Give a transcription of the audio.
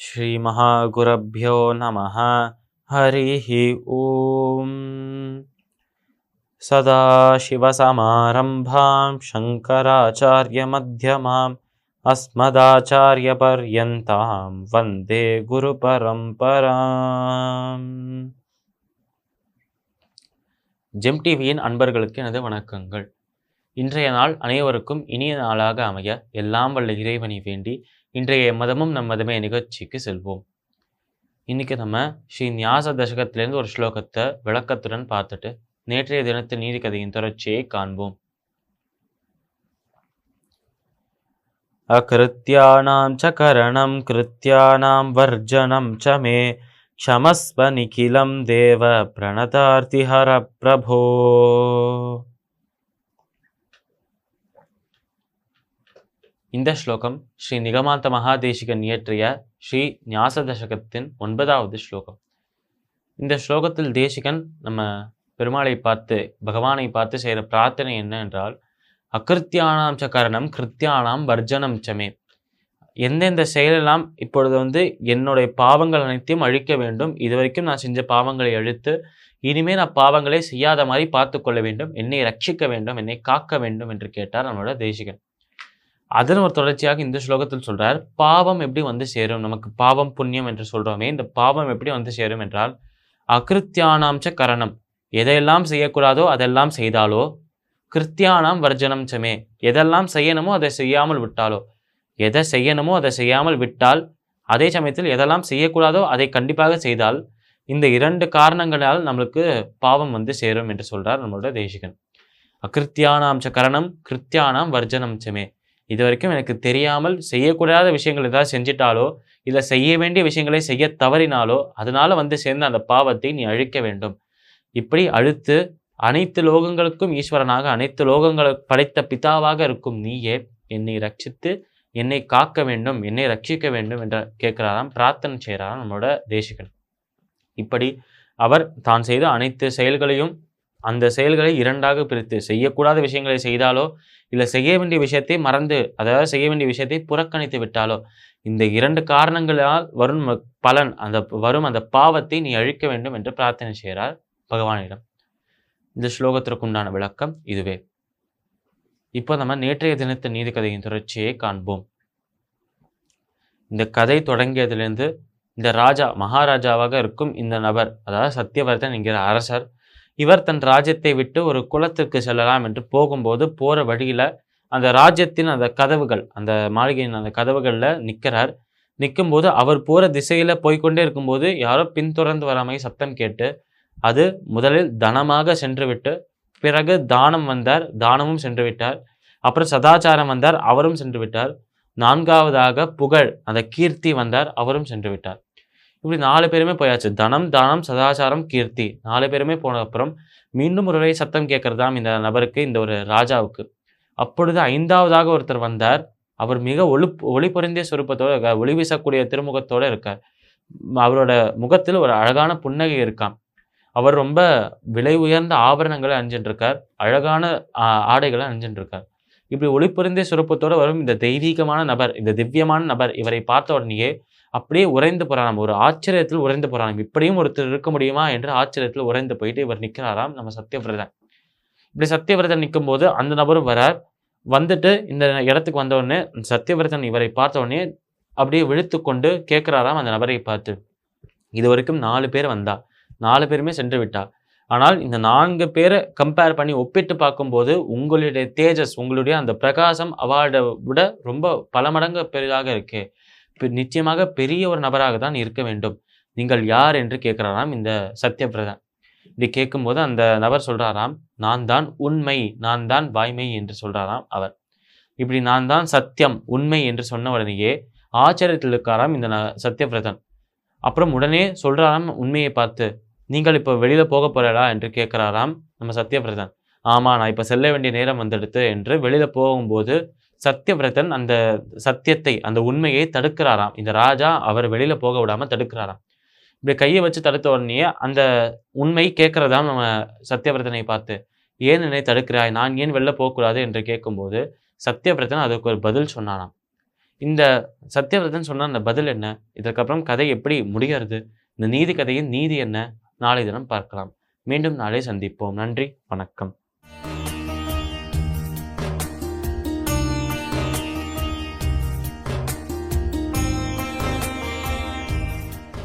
ஸ்ரீ மகாகுரப்யோ நமஹ. ஹரிஹி ஓம். சதாசிவசமாரம்பாம் சங்கராச்சார்ய மத்யமாம் அஸ்மதாச்சார்ய பர்யந்தாம் வந்தே குரு பரம்பராம். ஜெம் டிவியின் அன்பர்களுக்கு எனது வணக்கங்கள். இன்றைய நாள் அனைவருக்கும் இனிய நாளாக அமைய எல்லாம் வல்ல இறைவனை வேண்டி இன்றைய மதமும் நம் மதமே நிகழ்ச்சிக்கு செல்வோம். இன்னைக்கு நம்ம ஸ்ரீ ஞாச தசகத்திலேருந்து ஒரு ஸ்லோகத்தை விளக்கத்துடன் பார்த்துட்டு நேற்றைய தினத்து நீதி கதையின் தொடர்ச்சியை காண்போம். அகிருத்யானாம் ச கரணம் கிருத்யானாம் வர்ஜனம் ச மே க்ஷமஸ்வ நிகிலம் தேவ பிரணதார்த்தி ஹர பிரபோ. இந்த ஸ்லோகம் ஸ்ரீ நிகமாந்த மகாதேசிகன் இயற்றிய ஸ்ரீ ஞாச தசகத்தின் 9வது ஸ்லோகம். இந்த ஸ்லோகத்தில் தேசிகன் நம்ம பெருமாளை பார்த்து பகவானை பார்த்து செய்கிற பிரார்த்தனை என்ன என்றால், அகிருத்தியானாம் ச கரணம் கிருத்தியானாம் வர்ஜனம் சமே. எந்தெந்த செயலெல்லாம் இப்பொழுது என்னுடைய பாவங்கள் அனைத்தையும் அழிக்க வேண்டும், இதுவரைக்கும் நான் செஞ்ச பாவங்களை அழித்து இனிமேல் நான் பாவங்களை செய்யாத மாதிரி பார்த்து கொள்ள வேண்டும், என்னை ரட்சிக்க வேண்டும், என்னை காக்க வேண்டும் என்று கேட்டார் நம்மளோட தேசிகன். அதன் ஒரு தொடர்ச்சியாக இந்த ஸ்லோகத்தில் சொல்றார், பாவம் எப்படி வந்து சேரும், நமக்கு பாவம் புண்ணியம் என்று சொல்றோமே, இந்த பாவம் எப்படி வந்து சேரும் என்றால், அகிருத்தியானாம் ச கரணம், எதையெல்லாம் செய்யக்கூடாதோ அதெல்லாம் செய்தாலோ, கிருத்தியானாம் வர்ஜனம் சமே, எதெல்லாம் செய்யணுமோ அதை செய்யாமல் விட்டாலோ, எதை செய்யணுமோ அதை செய்யாமல் விட்டால், அதே சமயத்தில் எதெல்லாம் செய்யக்கூடாதோ அதை கண்டிப்பாக செய்தால், இந்த 2 காரணங்களால் நம்மளுக்கு பாவம் வந்து சேரும் என்று சொல்றார் நம்மளோட தேசிகன். அகிருத்தியானாம் ச கரணம் கிருத்தியானாம் வர்ஜனம் சமே. இது வரைக்கும் எனக்கு தெரியாமல் செய்யக்கூடாத விஷயங்கள் ஏதாவது செஞ்சிட்டாலோ, இல்லை செய்ய வேண்டிய விஷயங்களை செய்ய தவறினாலோ, அதனால வந்து சேர்ந்த அந்த பாவத்தை நீ அழிக்க வேண்டும். இப்படி அழுத்து அனைத்து லோகங்களுக்கும் ஈஸ்வரனாக அனைத்து லோகங்களை படைத்த பிதாவாக இருக்கும் நீயே என்னை ரட்சித்து என்னை காக்க வேண்டும், என்னை ரட்சிக்க வேண்டும் என்று கேட்கிறாராம், பிரார்த்தனை செய்கிறாராம் நம்மளோட தேசிகன். இப்படி அவர் தான் செய்த அனைத்து செயல்களையும் அந்த செயல்களை 2ஆக பிரித்து, செய்யக்கூடாத விஷயங்களை செய்தாலோ இல்லை செய்ய வேண்டிய விஷயத்தை மறந்து, அதாவது செய்ய வேண்டிய விஷயத்தை புறக்கணித்து விட்டாலோ, இந்த 2 காரணங்களால் வரும் பலன், அந்த பாவத்தை நீ அழிக்க வேண்டும் என்று பிரார்த்தனை செய்கிறார் பகவானிடம். இந்த ஸ்லோகத்திற்கு உண்டான விளக்கம் இதுவே. இப்போ நம்ம நேற்றைய தினத்து நீதி கதையின் தொடர்ச்சியை காண்போம். இந்த கதை தொடங்கியதிலிருந்து இந்த மகாராஜாவாக இருக்கும் இந்த நபர், அதாவது சத்தியவர்தன் என்கிற அரசர், இவர் தன் ராஜ்யத்தை விட்டு ஒரு குலத்திற்கு செல்லலாம் என்று போகும்போது போற வழியில அந்த ராஜ்யத்தின் அந்த கதவுகள், அந்த மாளிகையின் அந்த கதவுகளில் நிற்கிறார். நிற்கும்போது அவர் போற திசையில போய்கொண்டே இருக்கும்போது யாரோ பின்தொடர்ந்து வராமை சப்தம் கேட்டு, அது முதலில் தனமாக சென்று விட்டு, பிறகு தானம் வந்தார், தானமும் சென்று விட்டார். அப்புறம் சதாச்சாரம் வந்தார், அவரும் சென்று விட்டார். 4வதாக புகழ், அந்த கீர்த்தி வந்தார், அவரும் சென்று விட்டார். இப்படி 4 பேருமே போயாச்சு. தனம், தானம், சதாச்சாரம், கீர்த்தி 4 பேருமே போன அப்புறம் மீண்டும் ஒரு முறை சத்தம் கேட்கறதாம் இந்த நபருக்கு, இந்த ஒரு ராஜாவுக்கு. அப்பொழுது 5வதாக ஒருத்தர் வந்தார். அவர் மிக ஒளி பொருந்திய சொரூபத்தோடு இருக்கார், ஒளி வீசக்கூடிய திருமுகத்தோடு இருக்கார். அவரோட முகத்தில் ஒரு அழகான புன்னகை இருக்காம். அவர் ரொம்ப விலை உயர்ந்த ஆபரணங்களை அணிஞ்சிட்டு இருக்கார், அழகான ஆடைகளை அணிஞ்சிட்டு இருக்கார். இப்படி ஒளி பொருந்திய சொரூபத்தோடு வரும் இந்த தெய்வீகமான நபர், இந்த திவ்யமான நபர் இவரை பார்த்த உடனேயே அப்படியே உறைந்து போறாராம், ஒரு ஆச்சரியத்தில் உறைந்து போறாராம். இப்படியும் ஒருத்தர் இருக்க முடியுமா என்று ஆச்சரியத்தில் உறைந்து போயிட்டு இவர் நிற்கிறாராம் நம்ம சத்தியவிரதன். இப்படி சத்தியவிரதன் நிற்கும் போது அந்த நபரும் வரார். வந்துட்டு இந்த இடத்துக்கு வந்த உடனே சத்தியவிரதன் இவரை பார்த்த உடனே அப்படியே விழித்து கொண்டு கேட்கிறாராம் அந்த நபரை பார்த்து, இது வரைக்கும் 4 பேர் வந்தா, 4 பேருமே சென்று விட்டா, ஆனால் இந்த 4 பேரை கம்பேர் பண்ணி ஒப்பிட்டு பார்க்கும்போது உங்களுடைய தேஜஸ், உங்களுடைய அந்த பிரகாசம் அவளை விட ரொம்ப பல மடங்கு பெரிதாக இருக்கே, நிச்சயமாக பெரிய ஒரு நபராக தான் இருக்க வேண்டும், நீங்கள் யார் என்று கேட்கிறாராம் இந்த சத்தியவிரதன். இப்படி கேட்கும்போது அந்த நபர் சொல்றாராம், நான் தான் உண்மை, நான் தான் வாய்மை என்று சொல்றாராம் அவர். இப்படி நான் தான் சத்தியம், உண்மை என்று சொன்ன உடனேயே ஆச்சரியத்தில் இருக்காராம் இந்த சத்தியவிரதன். அப்புறம் உடனே சொல்றாராம் உண்மையை பார்த்து, நீங்கள் இப்போ வெளியில போக போறா என்று கேட்கிறாராம் நம்ம சத்தியவிரதன். ஆமா, நான் இப்போ செல்ல வேண்டிய நேரம் வந்துடுத்து என்று வெளியில போகும்போது சத்தியவிரதன் அந்த சத்தியத்தை, அந்த உண்மையை தடுக்கிறாராம். இந்த ராஜா அவர் வெளியில போக விடாம தடுக்கிறாராம். இப்படி கையை வச்சு தடுத்த உடனே அந்த உண்மை கேட்கறதாம் நம்ம சத்தியவிரதனை பார்த்து, ஏன் என்னை தடுக்கிறாய், நான் ஏன் வெளில போகக்கூடாது என்று கேட்கும்போது சத்யவிரதன் அதுக்கு ஒரு பதில் சொன்னானாம். இந்த சத்யவிரதன் சொன்ன அந்த பதில் என்ன, இதற்கப்புறம் கதை எப்படி முடிகிறது, இந்த நீதி கதையின் நீதி என்ன, நாளை தினம் பார்க்கலாம். மீண்டும் நாளை சந்திப்போம். நன்றி, வணக்கம்.